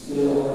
Surah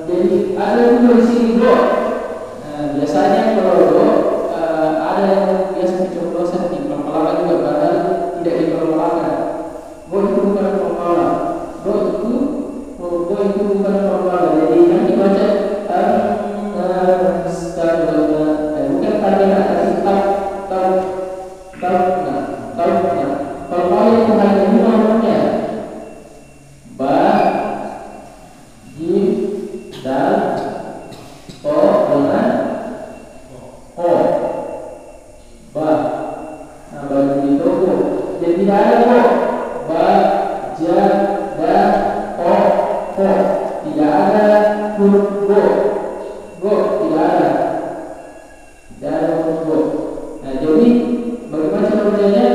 Jadi ada dua di sini bro. Biasanya kalau bro ada yang biasa pencoblosan di perpalakan juga, padahal tidak di perpalakan. Bro itu bukan perpala. Bro itu bukan perpala. Jadi yang dibaca bukan tanda tapi perpala itu hanya lima hurufnya. Ba, jim, dal, to dengan o. Ba. Nah, baru itu jadi tidak ada ko. Ba, ja, da, o, ko. Tidak ada huruf go. Go tidak ada. Tidak ada huruf go. Nah, jadi bagaimana cara bacanya?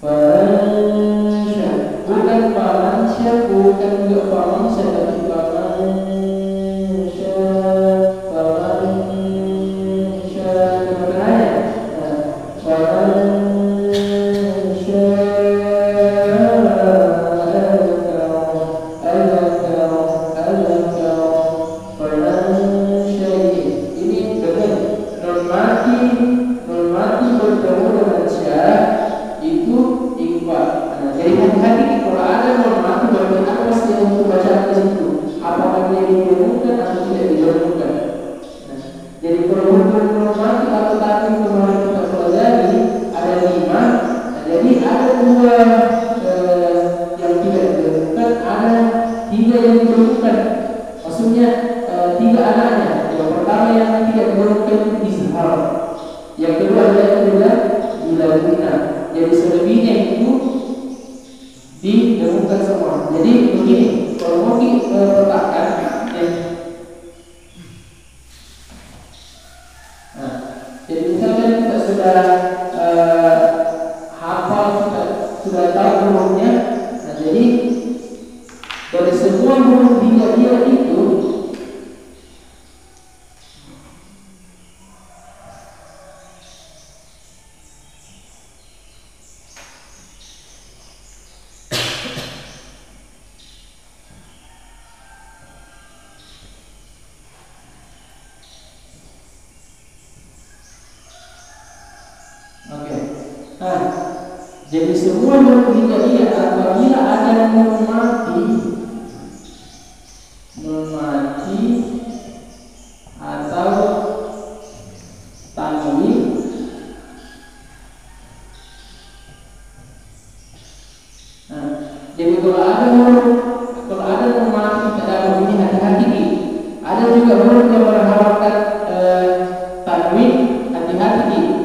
Famansya, bukan famansya, bukan juga famansya, tapi famansya, famansya kebenarannya. Famansya ini dengan non mati bertemu dengan syah itu ikhfa. Jadi hati-hati kalau ada non mati berarti apa pasti yang kita baca di situ. Apakah dia didengungkan atau tidak didengungkan. Jadi kalau hukum non mati atau tadi kemarin kita pelajari ada 5. Jadi ada 2 yang tidak didengungkan, ada 3 yang didengungkan. Maksudnya 3 anaknya. Yang pertama yang tidak didengungkan itu izhar. Yang kedua adalah dilakukan. Jadi selebihnya itu didengungkan semua. Jadi begini, kalau mau dipetakan, jadi misalkan kita sudah hafal, sudah tahu hurufnya. Jadi dari semua huruf dia itu jadi semua huruf hijaiyah apabila ada nun mati atau tanwin, jadi kalau ada nun mati pada huruf ini hati-hati. Ada juga huruf yang berharapkan tanwin, hati-hati.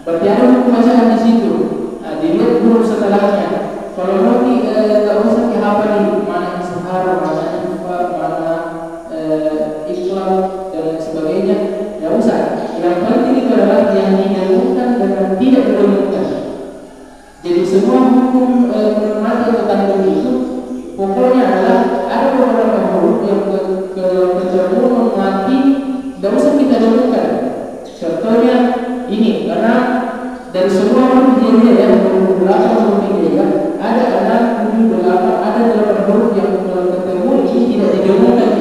Berarti ada hukum bacaan di situ. Dilihat huruf setelahnya. Kalau nanti tak usah dihafali mana izhar, mana ikhfa, mana iqlab dan sebagainya. Tidak usah. Yang penting itu adalah yang didengungkan dengan tidak didengungkan. Jadi semua hukum mati atau tanwin itu pokoknya adalah ada beberapa huruf yang kecenderungan mati tidak usah kita dengungkan. Contohnya ini, karena dari semua huruf hijaiyah yang berlaku huruf hijaiyah ada 6, 7, 8, ada 8 huruf yang ketemu ini tidak didengungkan.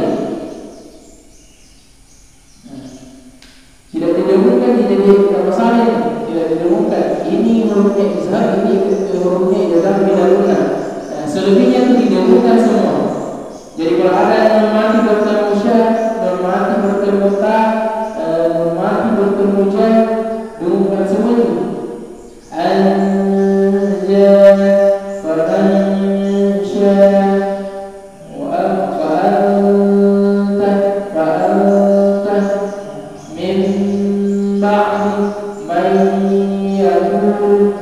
Tidak didengungkan, jadi tidak masalah ini. Tidak didengungkan. Ini hurufnya izhar, ini hurufnya idgham bilaluna. Selebihnya itu didengungkan semua. Jadi kalau ada yang mati bertemu syah, non mati bertemu ta, non mati bertemu jah, dengungkan semua itu. Anja fa'ansya fa'anta min ba'di man yaqul.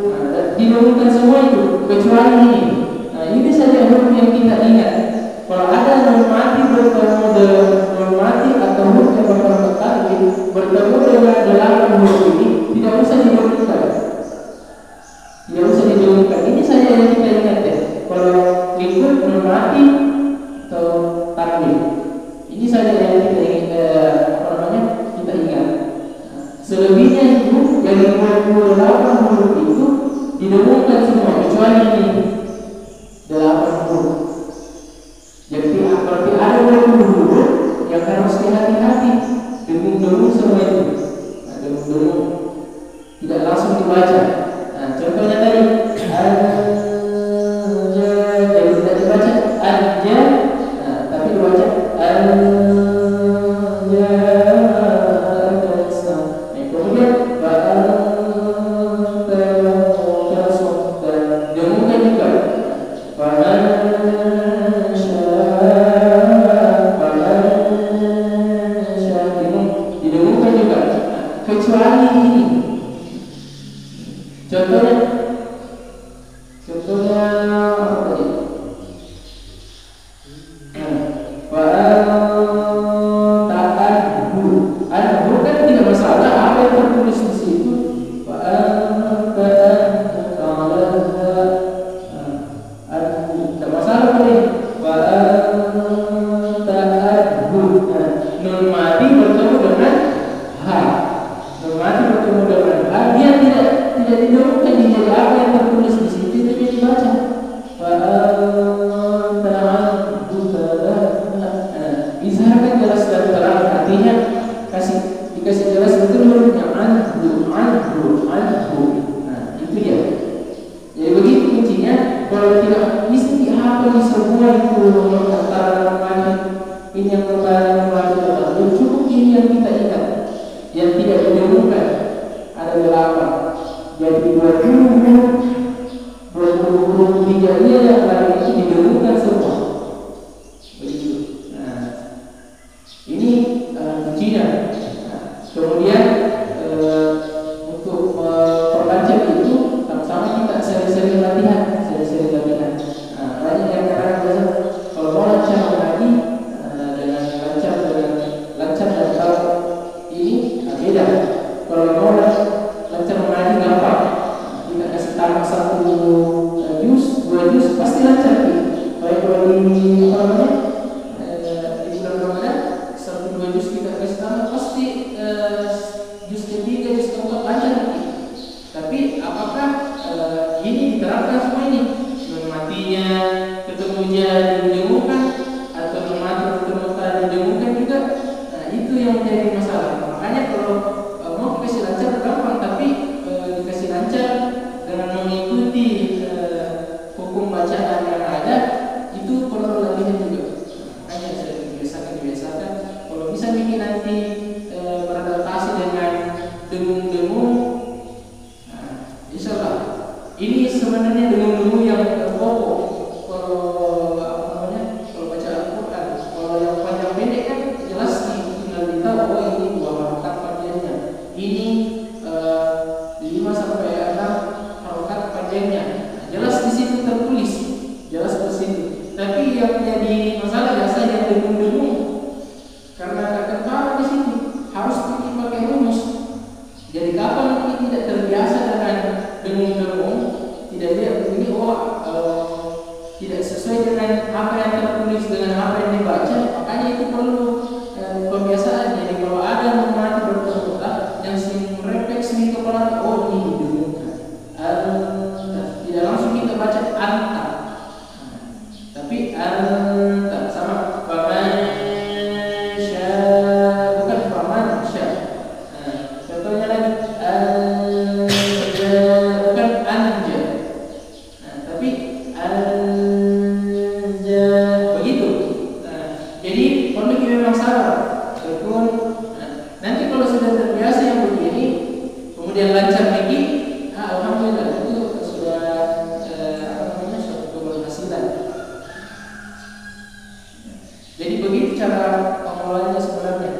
Didengungkan semua itu kecuali ini. Ini saja huruf yang kita ingat. Kalau ada nun mati bertemu dengan nun mati atau huruf yang bertemu tanwin bertemu dengan 8 huruf ini tidak usah didengungkan. Tidak usah didengungkan. Ini saja yang kita ingat ya. Kalau ikut nun mati atau tanwin, ini saja yang kita ingat. Kita ingat. Selebihnya itu dari 28 huruf itu didengungkan semua kecuali ini 8 huruf. Jadi berarti ada 20 huruf yang harus hati-hati. Dengung-dengung semua itu. Dengung-dengung tidak langsung dibaca. Contohnya tadi anja, jadi tidak dibaca anja, tapi dibaca anja. Kemudian ba'anta tasodda, dengungkan juga. Didengungkan juga kecuali ini. Contohnya apa tadi? Anhu kan tidak masalah apa yang tertulis di situ. Fa'anta satu juz, 2 juz pasti lancar nih. Baik kalau di apa namanya di bulan Ramadan 1-2 juz kita kasih tambah pasti juz ketiga, juz keempat lancar nih. Tapi apakah ini diterapkan semua ini? Matinya ketemunya ditemukan atau mati ketemukan ditemukan juga? Nah itu yang menjadi masalah. Makanya kalau mau dikasih lancar gampang, tapi dikasih lancar dengan mengikuti hukum bacaan yang ada itu perlu latihan juga. Makanya saya dibiasakan. Kalau bisa bikin nanti beradaptasi dengan dengung-dengung, nah, insya Allah ini sebenarnya dengung-dengung yang pokok. Kalau apa namanya, kalau baca Al-Quran, kalau yang panjang pendek kan jelas tinggal kita bahwa ini 2 harokat panjangnya, ini 5 sampai 6 harokat panjangnya. Jelas di situ tertulis, jelas di situ. Tapi yang jadi masalah biasanya yang dengung-dengung karena ada kentara di situ harus pakai rumus. Jadi kapan kita tidak terbiasa dengan dengung-dengung, tidak lihat ini tidak sesuai dengan apa yang tertulis, dengan apa yang dibaca, makanya itu perlu pembiasaan. Jadi kalau ada mati berterus yang sering refleks di kepala, oh ini didengungkan. Tidak langsung kita baca anta, tapi anta sama faman sya, bukan faman sya. Contohnya lagi anja, bukan anja. Tapi anja begitu. Jadi perlu kita memang sabar. Nanti kalau sudah terbiasa yang begini, kemudian lancar lagi, alhamdulillah itu sudah suatu keberhasilan. Jadi begitu cara pengelolaannya sebenarnya,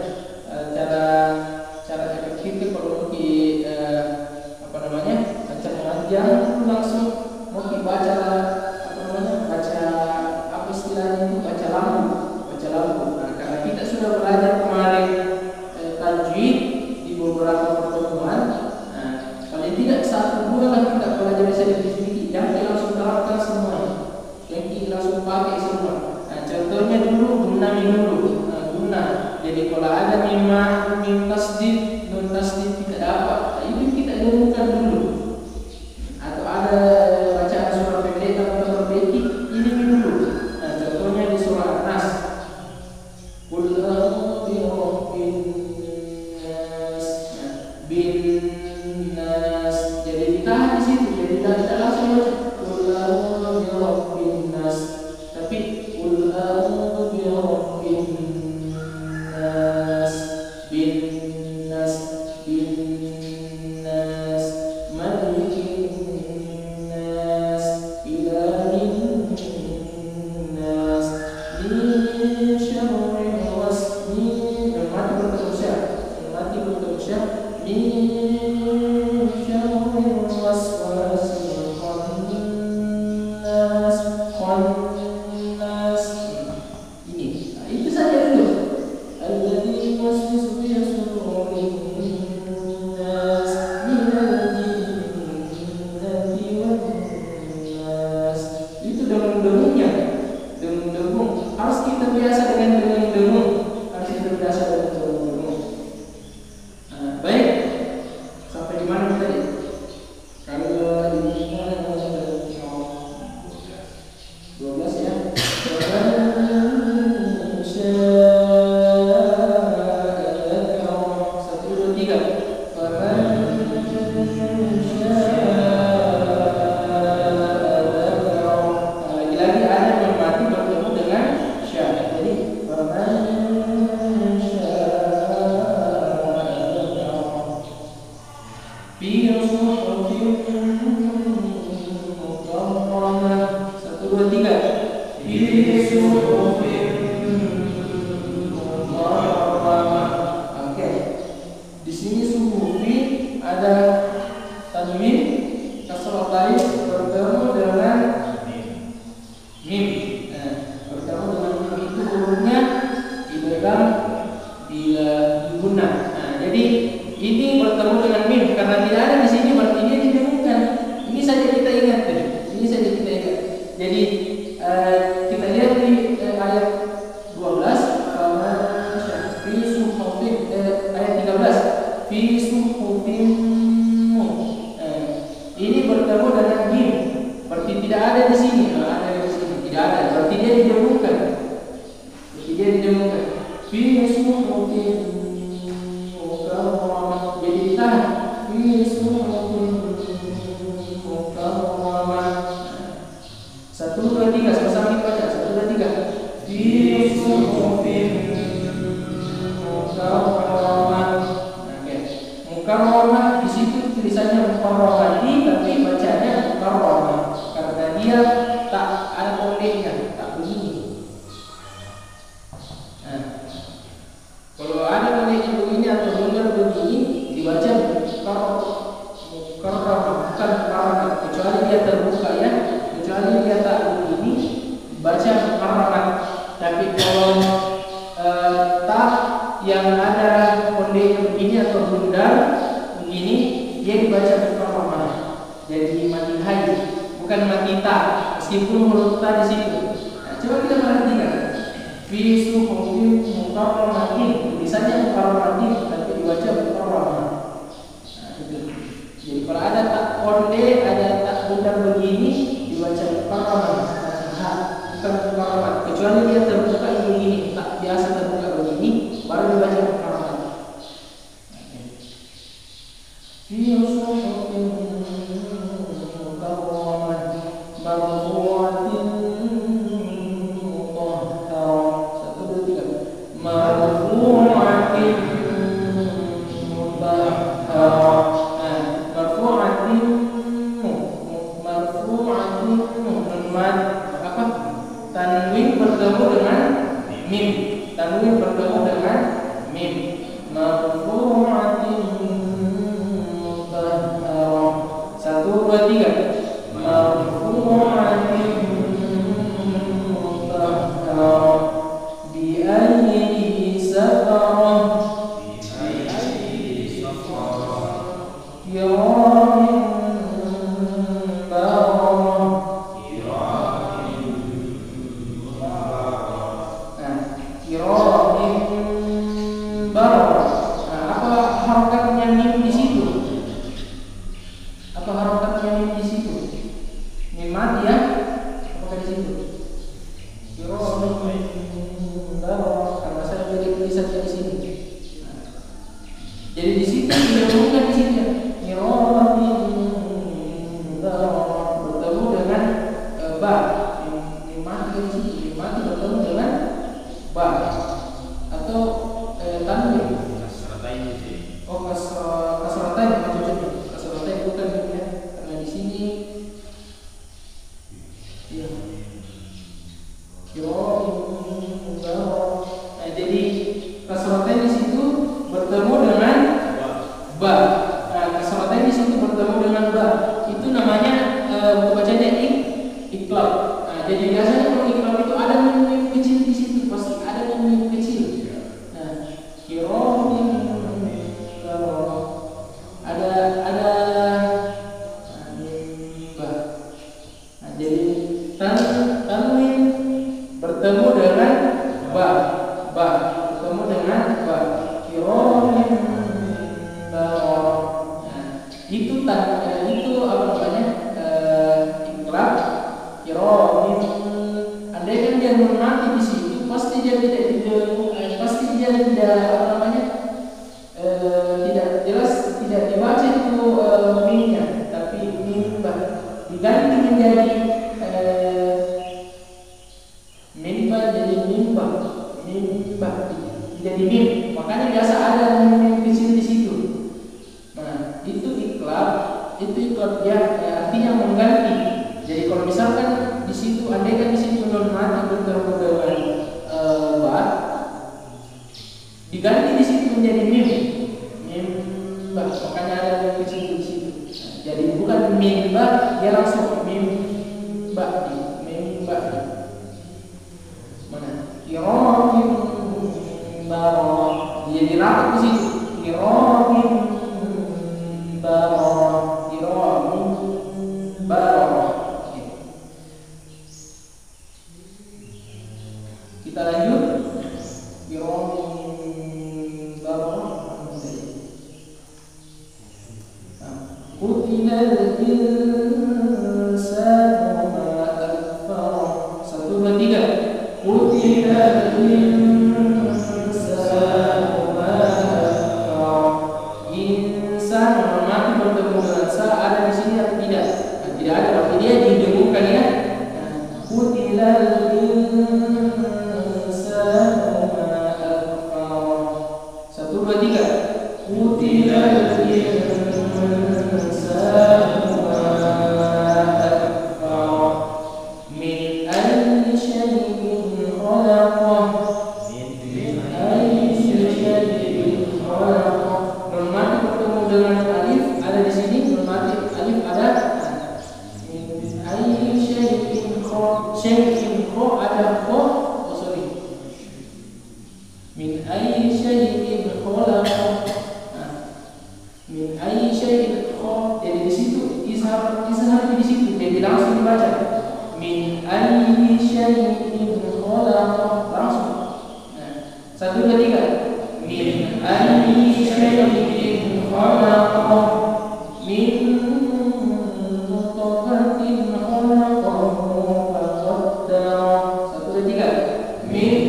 cara efektif kalau di baca pengajian langsung mau dibaca baca apa istilahnya itu, baca lampu. Nah, karena kita sudah belajar kemarin tajwid di beberapa pertemuan, nah, paling tidak 1-2 lah kita belajar sedikit-sedikit, yang kita langsung terapkan semuanya, yang kita langsung pakai semua. Nah, contohnya dulu guna dulu. Guna. Jadi kalau ada mim tasdid, nun tasdid kita dapat, nah, itu kita dengarkan dulu. Atau ada bacaan surah pendek atau terperbaiki, ini dulu. Nah, contohnya di surah An-Nas. Qul a'udzu birabbin nas, bin nas. Jadi ditahan di situ, jadi tidak langsung baca Qul a'udzu birabbin nas, tapi Qul a'udzu birabbin nas, bin nas, malikin nas, ilahin nas, min syarril wasmin. Mati berterusnya min syarril waswasil khannas. Ini saja kita ingat. Jadi kita lihat di ayat 12 fi suhufin, ayat 13 fi suhufin. Ini bertemu dengan mim. Berarti tidak ada di sini. Ada di sini. Tidak ada. Berarti dia didengungkan. Fi suhufin mukarramah. Jadi ditahan. Fi suhufin mukarramah. 1, 2, 3. Sama-sama kita baca. 1, 2, 3. Fi suhufin mukarramah. Oke. Mukarramah di situ tulisannya mukarramati, tapi bacanya mukarramah karena dia tak ada pondeknya, tak begini. Nah, kalau ada pondeknya begini atau bundar begini dibaca mukarramah, bukan mukarramah, kecuali dia terbuka ya, kecuali dia tak begini baca mukarramah. Tapi kalau tak yang ada pondeknya begini atau bundar begini, dia dibaca mukarramah. Jadi mati hai, bukan mati ta, meskipun huruf ta di situ. Nah, coba kita perhatikan. Fi suhufin mukarramatin, tulisannya mukarramatin tapi dibaca mukarramah. Nah, itu. Jadi kalau ada tak konde, ada tak bundar begini dibaca mukarramah. Nah, bukan mukarramah. Kecuali dia terbuka begini, tak biasa terbuka begini, baru dibaca mukarramah. Fi suhufin mukarramah marfu'atin mutahharah. 1, 2, 3. Marfu'atin mutahharah. Marfu'atin apa? Tanwin bertemu dengan mim. Tanwin bertemu dengan mim. Marfu'atin mutahharah. 1, 2, 3. Marfu'atin mutahharah bi ayyi safarah kiramin bararah. Kiramin bararah. Apa harokatnya mim di situ? Apa harokatnya mim di situ? Mim mati ya? Apakah di situ? Kiramin bararah. Karena saya jadi tulisannya di sini. Jadi di situ didahulukan di sini. Kiramin bararah bertemu dengan ba. Mim mati di situ. Mim mati bertemu dengan ba atau tanwin. Oh, kasratain maksudnya. Kasratain bukan ya, karena di sini ya. Nah, jadi kasratain di situ bertemu dengan ba. Nah, kasratain di situ bertemu dengan ba. Itu namanya bacanya iklab. Nah, jadi biasanya kalau iklab itu ada mim kecil di situ, pasti ada mim kecil. Nah, kiramin ada ba. Nah, jadi tanwin bertemu dengan ba bertemu dengan ba. Kiramin bararah. Nah, itu apa namanya? Iklab. Kiramin. Andai kan dia mati di situ, pasti dia tidak apa namanya? Tidak jelas, tidak dibaca itu mimnya, tapi mim ba diganti menjadi mim ba, jadi mim ba jadi mim. Makanya biasa ada mim kecil di situ. Nah, itu iklab dia artinya mengganti. Jadi kalau misalkan di situ, andai kan di situ non mati bertemu dengan ba, diganti di situ menjadi mim ba. Makanya ada mim kecil di situ. Jadi bukan mim ba, dia langsung mim ba. Mana? Kiramin bararah. Dia dirapet di situ. Kiramin bararah. Kita lanjut. Kiramin bararah. Qutilal insanu ma akfarah. 1, 2, 3. Qutilal insanu ma akfarah. Insan mati bertemu dengan sa ada di sini atau tidak? Tidak ada, berarti dia didengungkan ya. Qutilal insanu ma akfarah. 1, 2, 3. Qutilal insanu ma akfarah. Min ayyi syai'in khalaqah. Min ayyi syai'in khalaqah. Nun mati bertemu dengan alif ada di sini. Nun mati alif ada. Min ayyi syai'in khalaqah. Syai'in khalaqah ada kha. Oh sorry. Min ayyi syai'in khalaqah. Min ayyi syai'in khalaqah. Jadi di situ izhar di situ. Jadi langsung dibaca. Min ayyi syai'in khalaqah. Langsung. 1, 2, 3. Min ayyi syai'in khalaqah. Min nutfatin khalaqahu faqaddara. 1, 2, 3. Min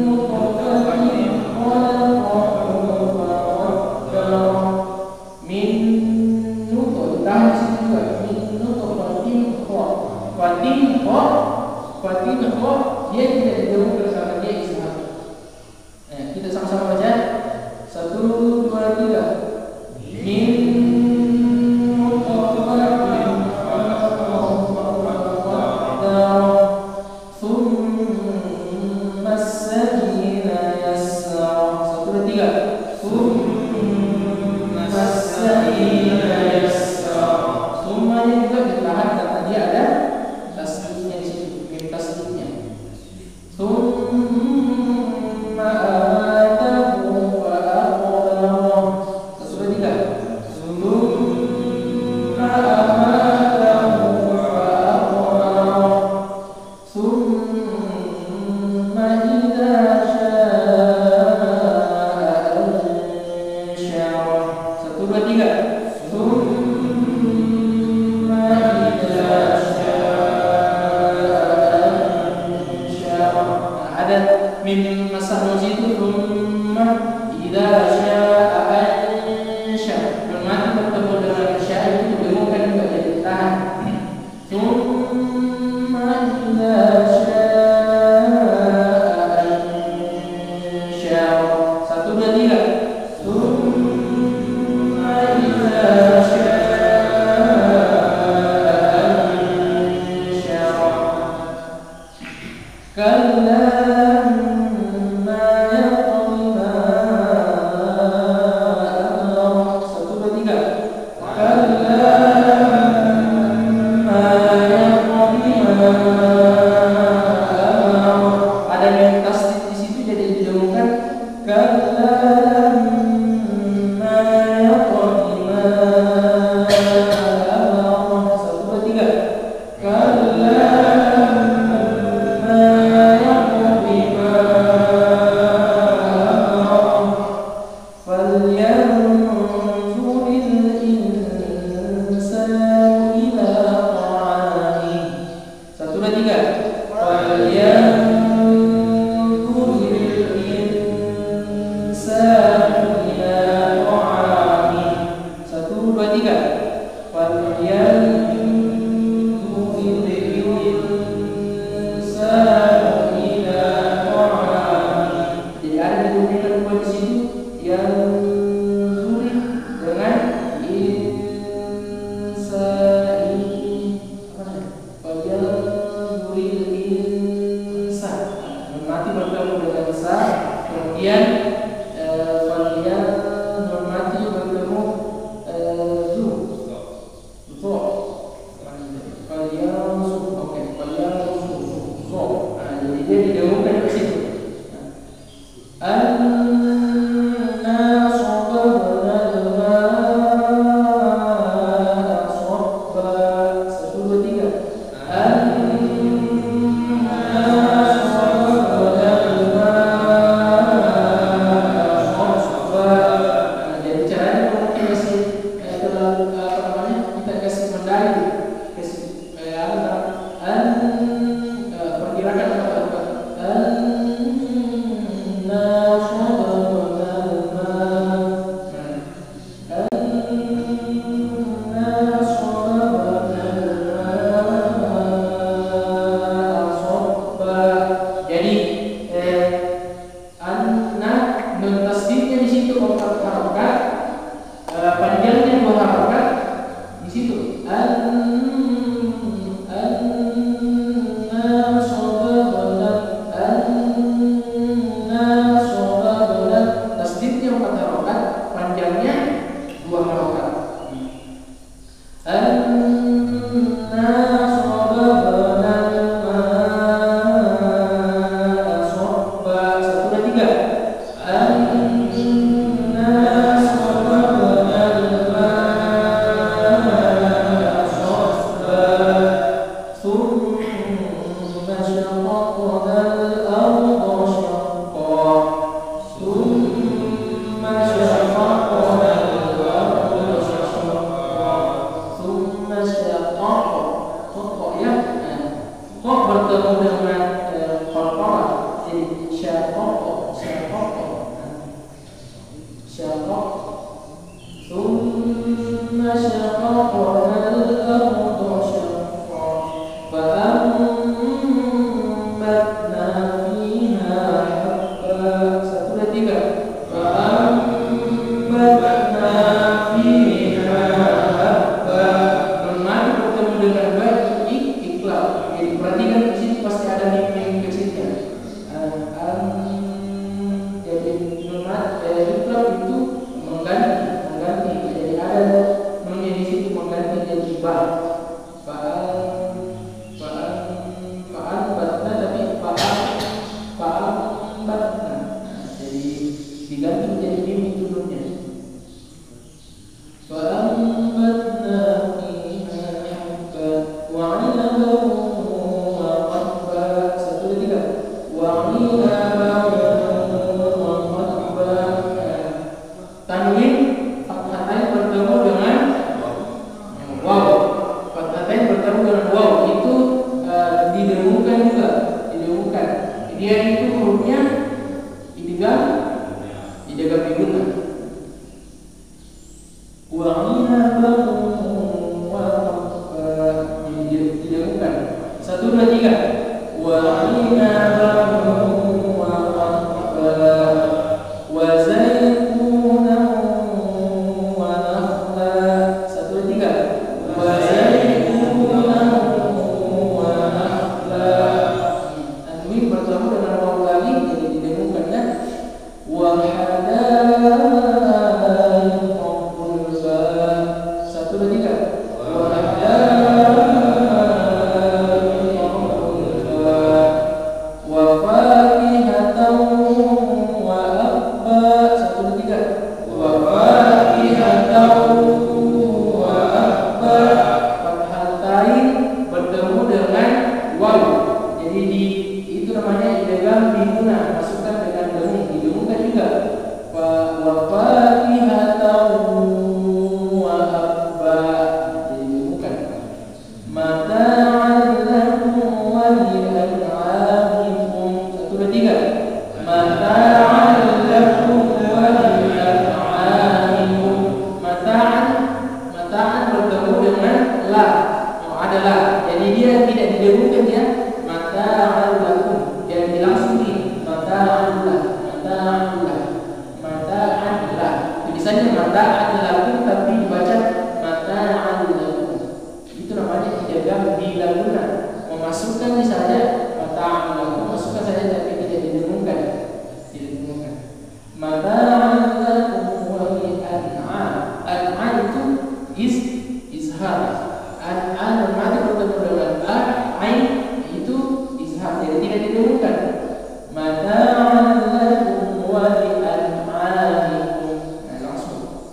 nutfatin khalaqahu faqaddara. Min nutfatin tahan situ juga. Min nutfatin fatin kha dia tidak didahulukan karena dia izhar. Kita sama-sama baca. 1, 2, 3. Min nutfatin khalaqahu faqaddara. Thumma as-sabila yassara. 1, 2, 3. Thumma as-sabila yassara. Thumma ini juga ditahan karena dia ada tasdidnya di situ, mim tasdidnya. Thumma amatahu fa aqbara. 1, 2, 3. Thumma amatahu fa aqbara. Thumma idza syaa'a anshara. 1, 2, 3. Thumma idza ada mim masah nun situ. Thumma idza syaa ansha. Nun mati bertemu dengan syaa itu didengungkan juga jadi tahan. Thumma idza syaa ansha. 1, 2, 3. Thumma idza syaa ansha. Kalla bertemu dengan qalqalah jadi syaqqa thumma syaqaqna al-arda syaqqa fa'ambatna fiha habba. 1, 2, 3. Fa'ambatna fiha habba. Nun bertemu dengan ba iqlab. Jadi perhatikan di sini pasti ada mim kecilnya. Jadi nun iqlab itu mengganti. Jadi ada nunnya di situ mengganti jadi ba. Fa'an batna tapi fa'an batna. Jadi diganti menjadi mim itu nunnya. Fa'an batna fiha habba wa 'inaban wa qadba. 1, 2, 3. Wa 'inaban wa qadba. Tanwin fathatain bertemu dengan waw. Fathatain bertemu dengan waw itu didengungkan juga, didengungkan. Dia itu hurufnya idgham biguna. Wa 'inaban wa qadba didengungkan. 1, 2, 3. Wa 'inaban wa qadba wa zaytunan wa nakhla. 1, 2, 3. Wa zaytunan wa nakhla. Tanwin bertemu dengan waw lagi jadi didengungkan ya. Wa hadaiqa qulba. 1, 2, 3. Wa hadaiqa qulba wa fakihatan wa abba. 1, 2, 3. Wa fakihatan wa abba. Fathatain bertemu dengan waw. Jadi itu namanya idgham biguna, masukkan dengan dengung, didengungkan juga. Wa fakihatan wa abba didengungkan. Mata'an lakum wa li'an'amikum. 1, 2, 3. Mata'an lakum wa li'an'amikum. Mata'an bertemu dengan la. Adalah. Jadi dia tidak didengungkan ya. Mata'an lakum. Jadi langsung ini mata'an la. Tulisannya mata'an lakum tapi dibaca mata'an lakum. Itu namanya idgham biguna. Memasukkan misalnya mata'an lakum, masukkan saja tapi tidak didengungkan. Mata'an lakum wa li'an'am. An'am itu izhar. An'am mati bertemu dengan ain itu izhar. Jadi tidak didengungkan. Mata'an lakum wa li'an'amikum. Langsung.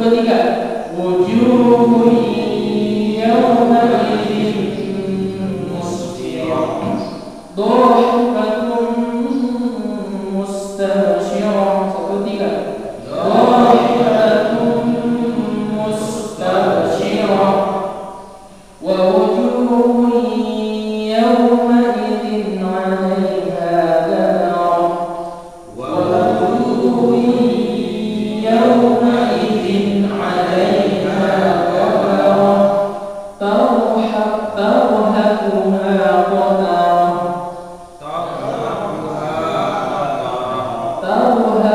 tiga. Wujuhun yawma'idin musfirah, dhahikatun mustabshirah. Satu tiga. Dhahikatun mustabshirah. Wa wujuhun yawma'idin 'alaiha ghabarah. Wa wujuhun yawma'idin 'alaiha ghabarah. Tarhaquha qatarah. Tarhaquha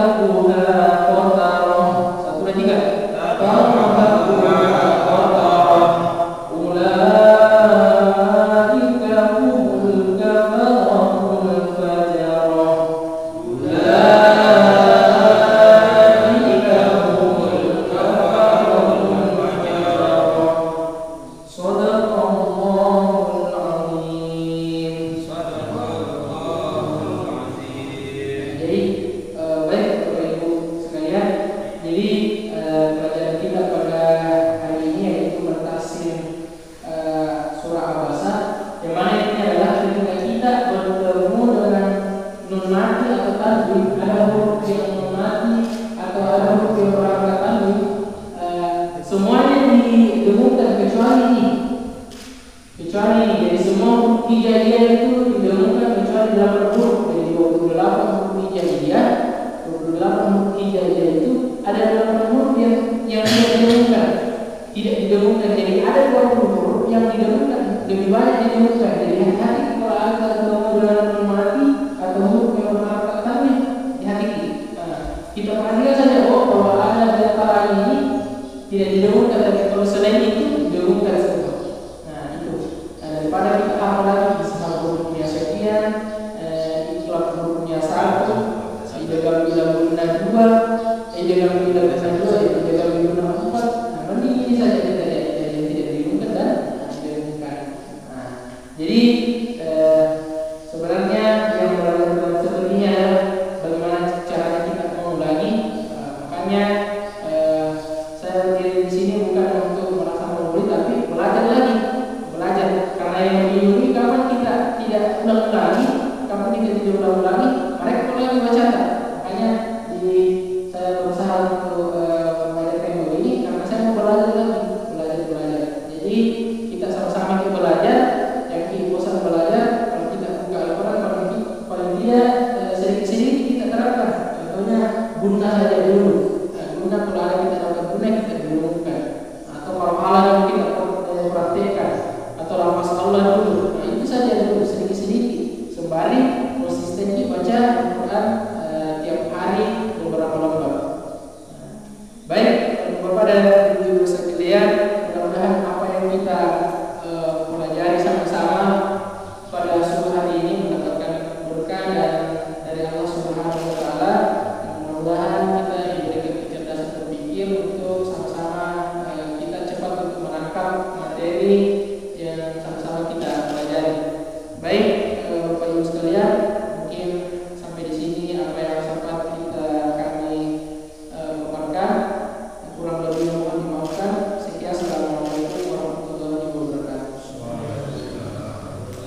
qatarah. Satu dua tiga. Tarhaquha qatarah. Ulaika humul kafaratul fajarah. Ulaika humul kafaratul fajarah. Shadaqallahul azim. Jadi baik Bapak Ibu sekalian, jadi pelajaran kita pada hari ini yaitu mentafsir surah Abasa, yang mana ini adalah ketika kita bertemu dengan nun mati atau tanwin, ada huruf yang nun mati atau ada huruf yang berangkat tanwin, semuanya didengungkan kecuali ini. Jadi semua huruf hijaiyah itu didengungkan kecuali 8 huruf. Jadi 28 huruf hijaiyah, 28 huruf hijaiyah itu ada 8 huruf yang tidak didengungkan. Tidak didengungkan. Jadi ada 20 huruf yang didengungkan, lebih banyak didengungkan. Jadi hati-hati kalau ada dengan nun mati atau huruf yang berangkat tanwin, hati-hati. Kita perhatikan saja bahwa ada di antara ini tidak didengungkan, tapi kalau selain itu didengungkan semua. Nah itu daripada kita hafal lagi misalnya hurufnya sekian, ikhlas hurufnya 1, idgham bila guna 2, idgham bila guna 2, idgham bila guna 4. Nah mending ini saja kita yang tidak didengungkan dan didengungkan. Nah jadi sebenarnya yang berada sepertinya adalah bagaimana cara kita mengulangi. Makanya saya berdiri di sini bukan untuk merasa mengulangi, tapi belajar lagi, belajar. Karena yang mengulangi kapan kita tidak ulang-ulangi, kapan kita tidak ulang-ulangi, mereka lagi baca. Makanya saya berusaha untuk belajar teknologi ini karena saya mau belajar lagi, belajar. Jadi kita sama-sama kita belajar, yang kita bosan belajar. Kalau kita buka Al-Quran, paling tidak sedikit-sedikit kita terapkan. Contohnya guna saja dulu. Guna kalau ada kita dapat guna kita dengungkan. Atau kalau halang yang kita praktekkan, atau lafaz Allah dulu. Nah itu saja dulu sedikit-sedikit. Sembari konsistensi baca